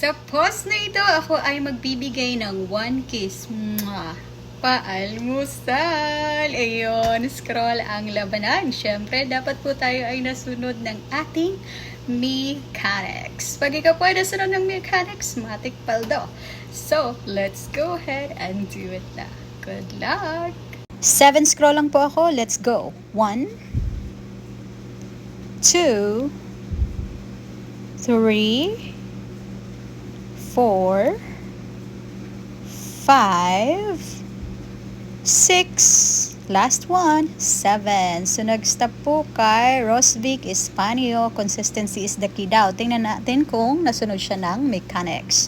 Sa post na ito, ako ay magbibigay ng one kiss. Mwah! Paalmusal! Ayun, scroll ang labanan. Siyempre, dapat po tayo ay nasunod ng ating mechanics. Pag ikaw po ay nasunod ng mechanics, matik paldo. So, let's go ahead and do it na. Good luck! 7 scroll lang po ako. Let's go. 1, 2, 3, 4, 5, 6, last one, 7. So, nag-stop po kay Rosvic Espanio. Consistency is the key daw. Tingnan natin kung nasunod siya ng mechanics.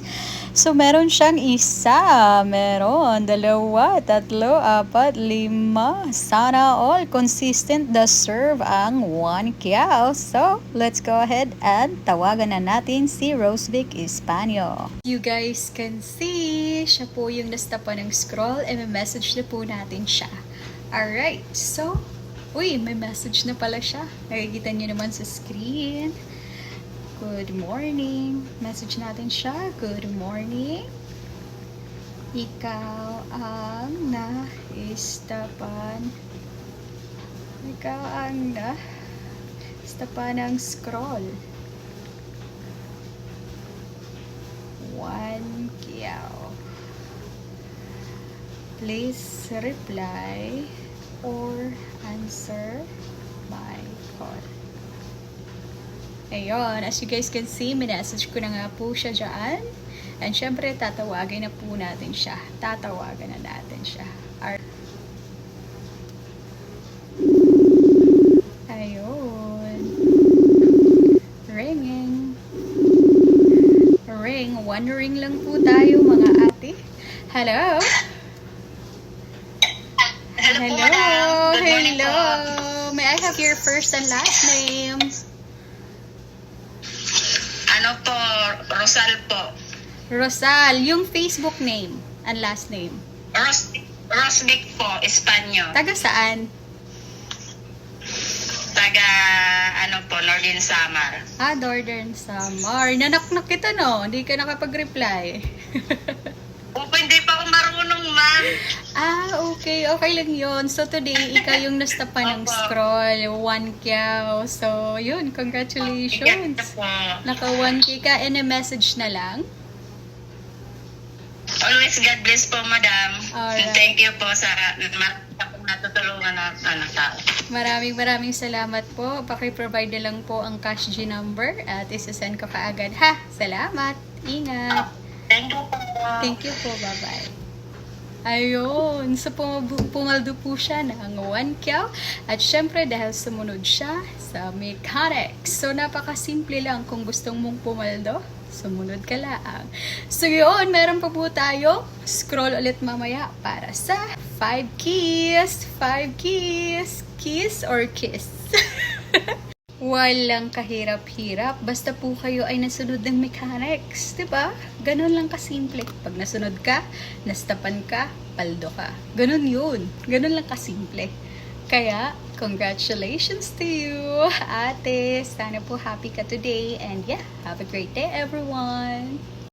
So, meron siyang isa, meron, 2, 3, 4, 5. Sana all consistent the serve ang 1 kiao. So, let's go ahead and tawagan na natin si Rosvic Espanio. You guys can see, siya po yung nastapan ng scroll and may message na po natin siya. Alright, so, uy, may message na pala siya. Nakikita niyo naman sa screen. Good morning. Message natin siya. Good morning. Ikaw ang na-istapan. Ikaw ang na-istapan ng scroll. 1 kiao. Please reply or answer my call. Ayun, as you guys can see, minessage ko na nga po siya dyan. And syempre, tatawagin na po natin siya. Tatawagan na natin siya. Ayun. Ringing. Ring. One ring lang po tayo, mga ate. Hello? Hello po, madam. Good morning Hello. po. May I have your first and last name? Ano po, Rosal po. Rosal. Yung Facebook name and last name. Rosvic po, Espanyo. Taga saan? Taga, Northern Samar. Northern Samar. Nanaknak kita, no? Hindi ka nakapag-reply. Opo, hindi pa ako marunong, ma'am. Okay. Okay lang yun. So, today, ikaw yung nastapan ng Opo. scroll. 1 kiao. So, yun. Congratulations. Yes po. Naka 1K ka and a message na lang. Always God bless po, madam. Alright. And thank you po sa natutulungan na tao. Maraming salamat po. Paki-provide na lang po ang cash G number at isa-send ko kaagad. Ha! Salamat! Ingat! Thank you po. Thank you po. Bye-bye. Ayun. So, pumaldo po siya ng 1 kiao. At syempre, dahil sumunod siya sa mechanics. So, napakasimple lang kung gustong mong pumaldo. Sumunod ka lang. So, yun. Meron pa po tayo. Scroll ulit mamaya para sa 5 keys. 5 keys. Kiss or kiss? Walang kahirap-hirap. Basta po kayo ay nasunod ng mechanics. Diba? Ganun lang kasimple. Pag nasunod ka, nastapan ka, paldo ka. Ganun yun. Ganun lang kasimple. Kaya, congratulations to you, ate. Sana po happy ka today. And yeah, have a great day, everyone.